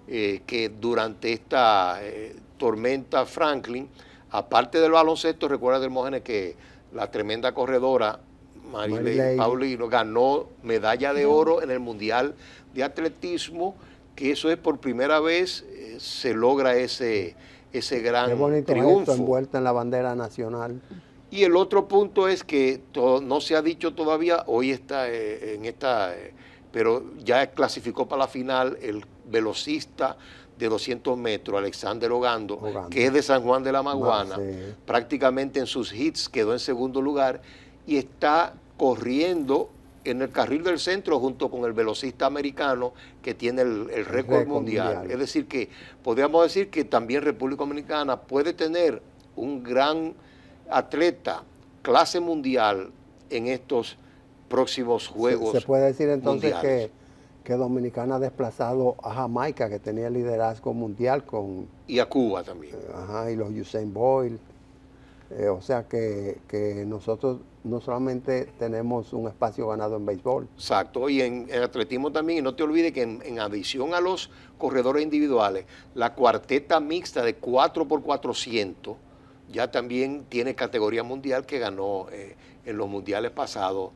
Speaker 3: que durante esta tormenta Franklin, aparte del baloncesto, recuerda, Hermógenes, que la tremenda corredora Marilei Paulino ganó medalla de oro en el Mundial de Atletismo, que eso es por primera vez se logra ese gran triunfo.
Speaker 2: Envuelta en la bandera nacional.
Speaker 3: Y el otro punto es que no se ha dicho todavía, hoy está pero ya clasificó para la final el velocista de 200 metros, Alexander Ogando, que es de San Juan de la Maguana. Prácticamente en sus hits quedó en segundo lugar y está corriendo en el carril del centro junto con el velocista americano que tiene el récord mundial. Es decir, que podríamos decir que también República Dominicana puede tener un gran atleta, clase mundial, en estos próximos Juegos
Speaker 2: Se puede decir entonces
Speaker 3: mundiales.
Speaker 2: que Dominicana ha desplazado a Jamaica, que tenía el liderazgo mundial
Speaker 3: y a Cuba también.
Speaker 2: Y los Usain Bolt. O sea que nosotros no solamente tenemos un espacio ganado en béisbol.
Speaker 3: Exacto, y en atletismo también. Y no te olvides que en adición a los corredores individuales, la cuarteta mixta de 4x400 ya también tiene categoría mundial, que ganó en los mundiales pasados,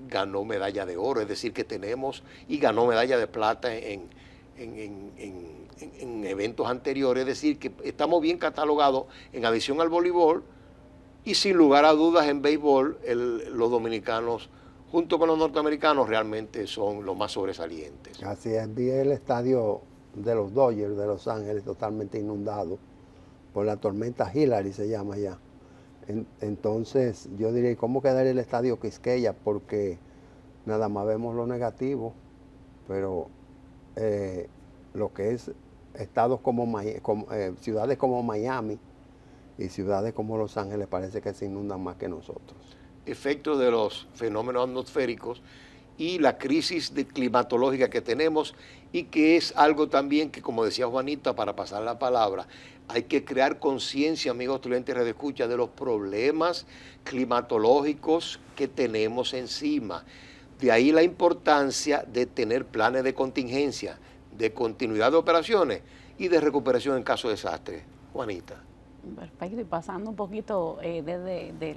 Speaker 3: ganó medalla de oro. Es decir, que tenemos, y ganó medalla de plata en eventos anteriores. Es decir, que estamos bien catalogados en adición al voleibol, y sin lugar a dudas en béisbol los dominicanos junto con los norteamericanos realmente son los más sobresalientes.
Speaker 2: Así es, vi el estadio de los Dodgers de Los Ángeles totalmente inundado por la tormenta Hillary, se llama ya. Entonces yo diría, ¿cómo quedaría el estadio Quisqueya? Porque nada más vemos lo negativo, pero lo que es estados ciudades como Miami y ciudades como Los Ángeles parece que se inundan más que nosotros.
Speaker 3: Efectos de los fenómenos atmosféricos y la crisis climatológica que tenemos, y que es algo también que, como decía Juanita, para pasar la palabra, hay que crear conciencia, amigos estudiantes de escucha, de los problemas climatológicos que tenemos encima. De ahí la importancia de tener planes de contingencia, de continuidad de operaciones y de recuperación en caso de desastre. Juanita.
Speaker 1: Perfecto, y pasando un poquito de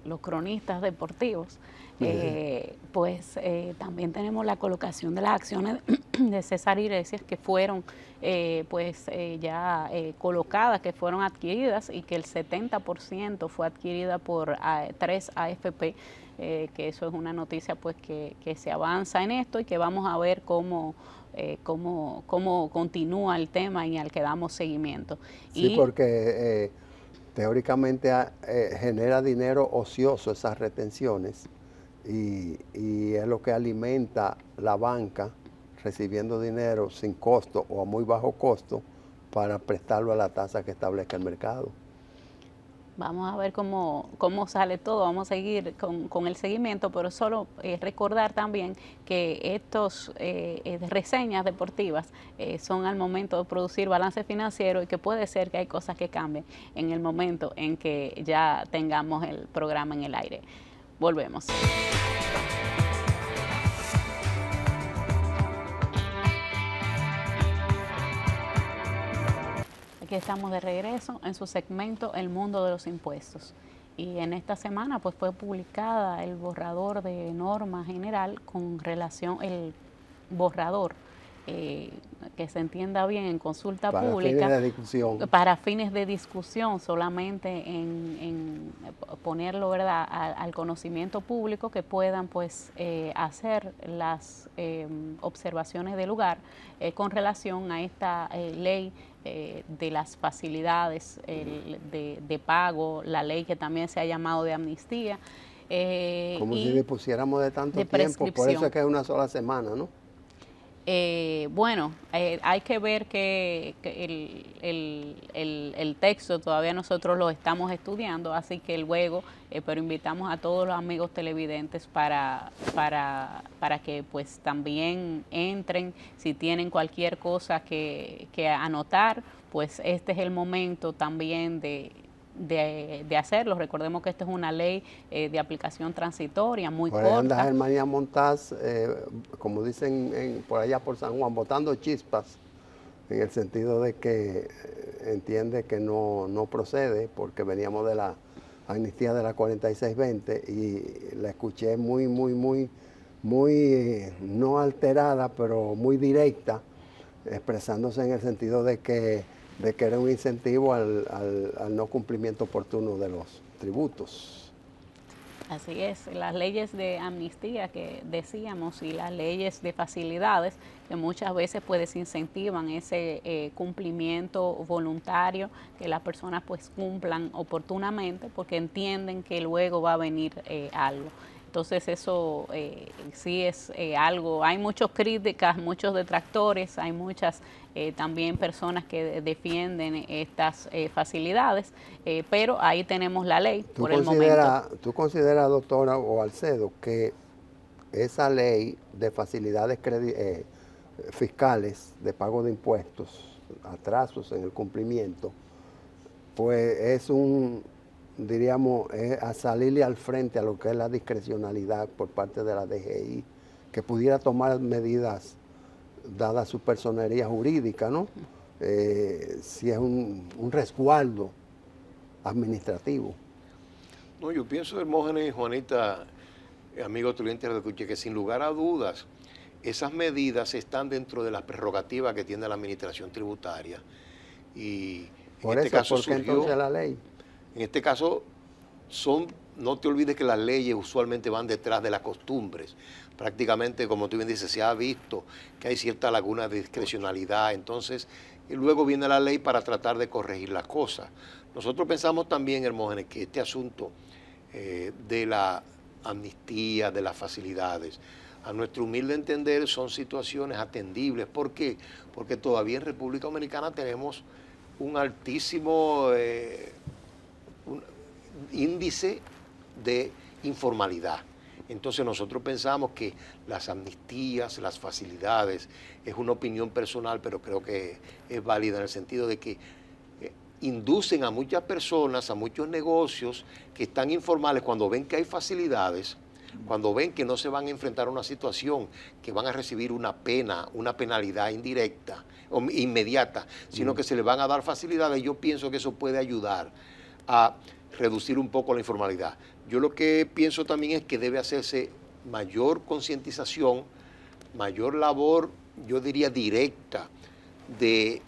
Speaker 1: los cronistas deportivos, pues también tenemos la colocación de las acciones de César Iglesias, que fueron ya colocadas, que fueron adquiridas, y que el 70% fue adquirida por 3 AFP, que eso es una noticia pues que se avanza en esto, y que vamos a ver cómo continúa el tema y al que damos seguimiento.
Speaker 2: Sí, porque teóricamente genera dinero ocioso esas retenciones, y es lo que alimenta la banca recibiendo dinero sin costo o a muy bajo costo para prestarlo a la tasa que establezca el mercado.
Speaker 1: Vamos a ver cómo sale todo, vamos a seguir con el seguimiento, pero solo recordar también que estos reseñas deportivas son al momento de producir balance financiero y que puede ser que hay cosas que cambien en el momento en que ya tengamos el programa en el aire. Volvemos. Aquí estamos de regreso en su segmento El Mundo de los Impuestos. Y en esta semana pues fue publicada el borrador de norma general con relación, el borrador, que se entienda bien, en consulta
Speaker 2: para
Speaker 1: pública.
Speaker 2: Fines de discusión.
Speaker 1: Para fines de discusión, solamente en ponerlo, ¿verdad?, al conocimiento público, que puedan pues hacer las observaciones de lugar con relación a esta ley de las facilidades de pago, la ley que también se ha llamado de amnistía.
Speaker 2: Como si dispusiéramos de tanto tiempo, por eso es que es una sola semana, ¿no?
Speaker 1: Bueno, hay que ver que el texto todavía nosotros lo estamos estudiando, así que luego, pero invitamos a todos los amigos televidentes para que pues también entren, si tienen cualquier cosa que anotar, pues este es el momento también de hacerlo. Recordemos que esta es una ley de aplicación transitoria muy
Speaker 2: corta. Por ahí anda Germania Montaz, como dicen por allá por San Juan, botando chispas, en el sentido de que entiende que no procede, porque veníamos de la amnistía de la 4620 y la escuché muy no alterada, pero muy directa, expresándose en el sentido de que era un incentivo al no cumplimiento oportuno de los tributos.
Speaker 1: Así es, las leyes de amnistía que decíamos y las leyes de facilidades que muchas veces pues desincentivan ese cumplimiento voluntario, que las personas pues cumplan oportunamente porque entienden que luego va a venir algo. Entonces eso sí es algo, hay muchas críticas, muchos detractores, hay muchas también personas que defienden estas facilidades, pero ahí tenemos la ley por el momento.
Speaker 2: ¿Tú consideras, doctora o Alcedo, que esa ley de facilidades fiscales de pago de impuestos, atrasos en el cumplimiento, pues es diríamos, a salirle al frente a lo que es la discrecionalidad por parte de la DGI, que pudiera tomar medidas dada su personería jurídica, ¿no? Si es un resguardo administrativo.
Speaker 3: No, yo pienso, Hermógenes y Juanita, amigos televidentes de Escuche, que sin lugar a dudas, esas medidas están dentro de las prerrogativas que tiene la administración tributaria. Y
Speaker 2: por este caso, ¿por qué entonces la ley?
Speaker 3: En este caso, no te olvides que las leyes usualmente van detrás de las costumbres. Prácticamente, como tú bien dices, se ha visto que hay cierta laguna de discrecionalidad. Entonces, y luego viene la ley para tratar de corregir las cosas. Nosotros pensamos también, Hermógenes, que este asunto de la amnistía, de las facilidades, a nuestro humilde entender, son situaciones atendibles. ¿Por qué? Porque todavía en República Dominicana tenemos un altísimo índice de informalidad. Entonces nosotros pensamos que las amnistías, las facilidades, es una opinión personal, pero creo que es válida en el sentido de que inducen a muchas personas, a muchos negocios que están informales, cuando ven que hay facilidades, cuando ven que no se van a enfrentar a una situación, que van a recibir una pena, una penalidad indirecta o inmediata, sino que se les van a dar facilidades. Yo pienso que eso puede ayudar a reducir un poco la informalidad. Yo lo que pienso también es que debe hacerse mayor concientización, mayor labor, yo diría directa, de,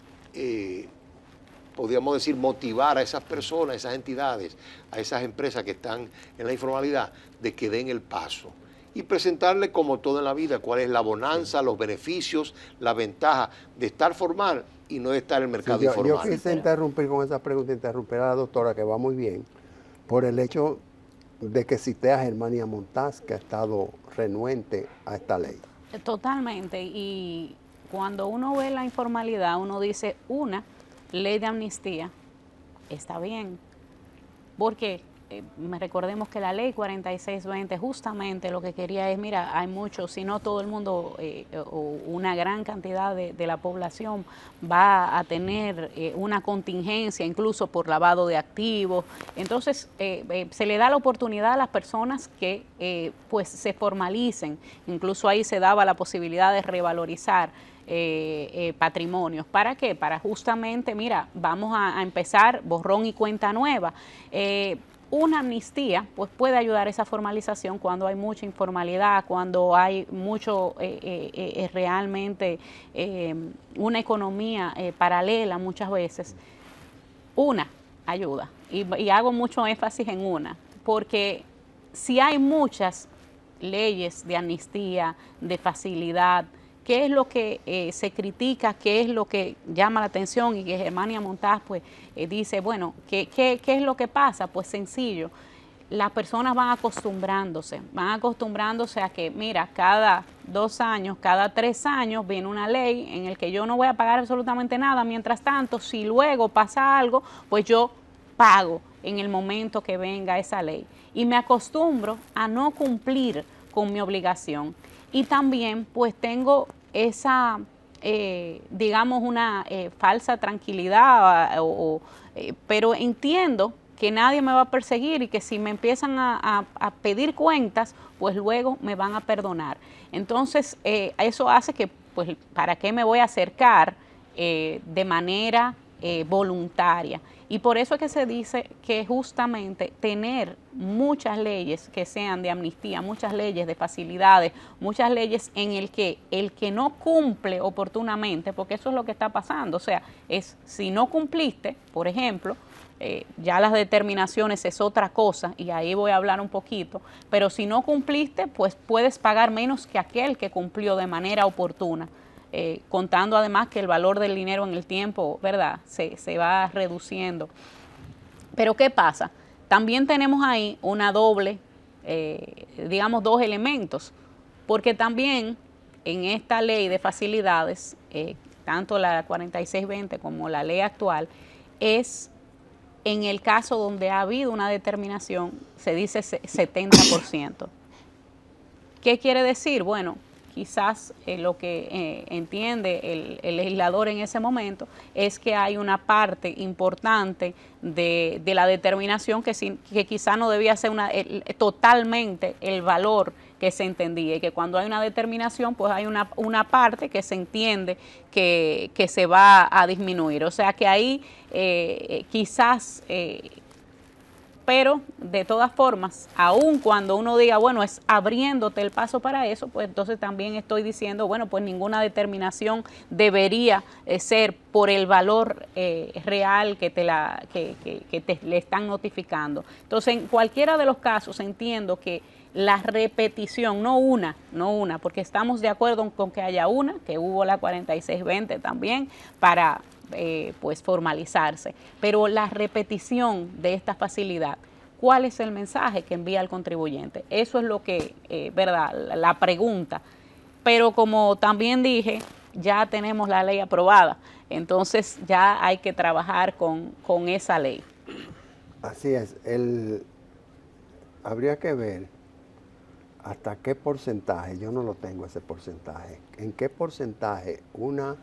Speaker 3: podríamos decir, motivar a esas personas, a esas entidades, a esas empresas que están en la informalidad, de que den el paso. Y presentarle, como todo en la vida, cuál es la bonanza, los beneficios, la ventaja de estar formal y no de estar en el mercado informal.
Speaker 2: Yo quise interrumpir con esa pregunta, interrumpir a la doctora, que va muy bien, por el hecho de que cité a Germania Montaz, que ha estado renuente a esta ley.
Speaker 1: Totalmente. Y cuando uno ve la informalidad, uno dice, una ley de amnistía está bien, porque recordemos que la ley 4620 justamente lo que quería es, mira, hay muchos, si no todo el mundo o una gran cantidad de la población va a tener una contingencia incluso por lavado de activos, entonces se le da la oportunidad a las personas que pues se formalicen, incluso ahí se daba la posibilidad de revalorizar patrimonios. ¿Para qué? Para justamente, mira, vamos a empezar borrón y cuenta nueva. Una amnistía pues puede ayudar a esa formalización cuando hay mucha informalidad, cuando hay mucho realmente una economía paralela muchas veces. Una ayuda, y hago mucho énfasis en una, porque si hay muchas leyes de amnistía, de facilidad, ¿qué es lo que se critica? ¿Qué es lo que llama la atención? Y que Germania Montaz pues dice, bueno, ¿qué es lo que pasa? Pues sencillo, las personas van acostumbrándose a que, mira, cada 2 años, cada 3 años viene una ley en el que yo no voy a pagar absolutamente nada, mientras tanto, si luego pasa algo, pues yo pago en el momento que venga esa ley. Y me acostumbro a no cumplir con mi obligación. Y también pues tengo esa, digamos, una falsa tranquilidad, pero entiendo que nadie me va a perseguir y que si me empiezan a pedir cuentas, pues luego me van a perdonar. Entonces, eso hace que, pues, ¿para qué me voy a acercar de manera voluntaria? Y por eso es que se dice que justamente tener muchas leyes que sean de amnistía, muchas leyes de facilidades, muchas leyes en el que no cumple oportunamente, porque eso es lo que está pasando, o sea, es si no cumpliste, por ejemplo, ya las determinaciones es otra cosa y ahí voy a hablar un poquito, pero si no cumpliste, pues puedes pagar menos que aquel que cumplió de manera oportuna. Contando además que el valor del dinero en el tiempo, ¿verdad?, se va reduciendo. Pero ¿qué pasa? También tenemos ahí una doble, digamos, 2 elementos, porque también en esta ley de facilidades, tanto la 4620 como la ley actual, es en el caso donde ha habido una determinación, se dice 70%. ¿Qué quiere decir? Bueno, quizás lo que entiende el legislador en ese momento es que hay una parte importante de la determinación que quizás no debía ser totalmente el valor que se entendía, y que cuando hay una determinación pues hay una parte que se entiende que se va a disminuir. O sea que ahí quizás... pero de todas formas, aun cuando uno diga, bueno, es abriéndote el paso para eso, pues entonces también estoy diciendo, bueno, pues ninguna determinación debería ser por el valor real que le están notificando. Entonces, en cualquiera de los casos entiendo que la repetición, no una, porque estamos de acuerdo con que haya una, que hubo la 4620 también, para pues formalizarse, pero la repetición de esta facilidad, ¿cuál es el mensaje que envía el contribuyente? Eso es lo que, verdad, la pregunta. Pero como también dije, ya tenemos la ley aprobada, entonces ya hay que trabajar con esa ley.
Speaker 2: Así es, habría que ver hasta qué porcentaje, yo no lo tengo ese porcentaje, en qué porcentaje una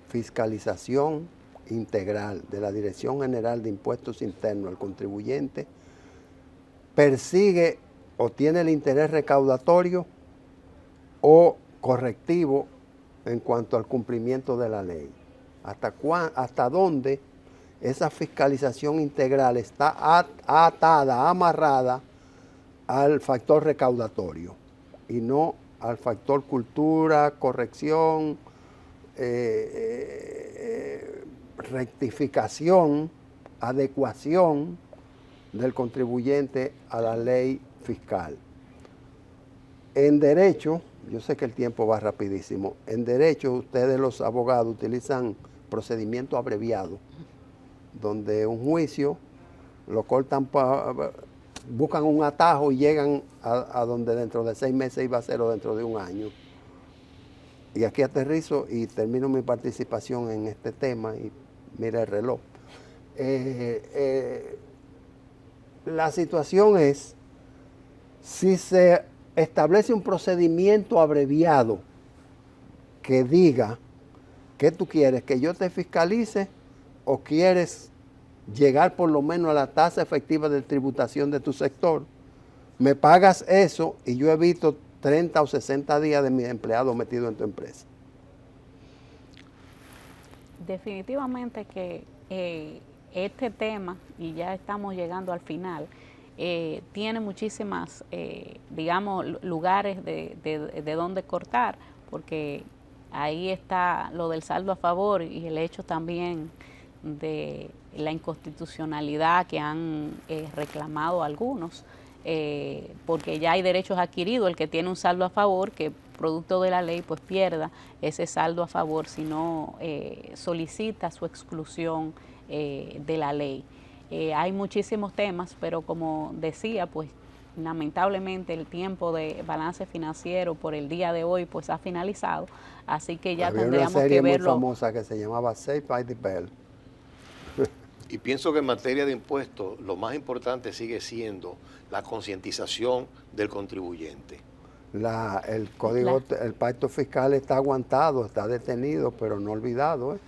Speaker 2: fiscalización integral de la Dirección General de Impuestos Internos al contribuyente persigue o tiene el interés recaudatorio o correctivo en cuanto al cumplimiento de la ley. Hasta dónde esa fiscalización integral está atada, amarrada al factor recaudatorio y no al factor cultura, corrección, rectificación, adecuación del contribuyente a la ley fiscal. En derecho, yo sé que el tiempo va rapidísimo, en derecho ustedes los abogados utilizan procedimiento abreviado, donde un juicio lo cortan, buscan un atajo y llegan a donde dentro de 6 meses iba a ser o dentro de 1 año. y aquí aterrizo y termino mi participación en este tema y mira el reloj. La situación es, si se establece un procedimiento abreviado que diga que tú quieres, que yo te fiscalice o quieres llegar por lo menos a la tasa efectiva de tributación de tu sector, me pagas eso y yo evito 30 o 60 días de mis empleados metidos en tu empresa.
Speaker 1: Definitivamente que este tema, y ya estamos llegando al final, tiene muchísimas, digamos, lugares de donde cortar, porque ahí está lo del saldo a favor y el hecho también de la inconstitucionalidad que han reclamado algunos, porque ya hay derechos adquiridos. El que tiene un saldo a favor, que producto de la ley, pues pierda ese saldo a favor si no solicita su exclusión de la ley. Hay muchísimos temas, pero como decía, pues lamentablemente el tiempo de balance financiero por el día de hoy pues ha finalizado, así que ya tendríamos que verlo.
Speaker 2: Había una serie muy famosa que se llamaba Saved by the Bell.
Speaker 3: Y pienso que en materia de impuestos lo más importante sigue siendo la concientización del contribuyente.
Speaker 2: El pacto fiscal está aguantado, está detenido, pero no olvidado, ¿eh?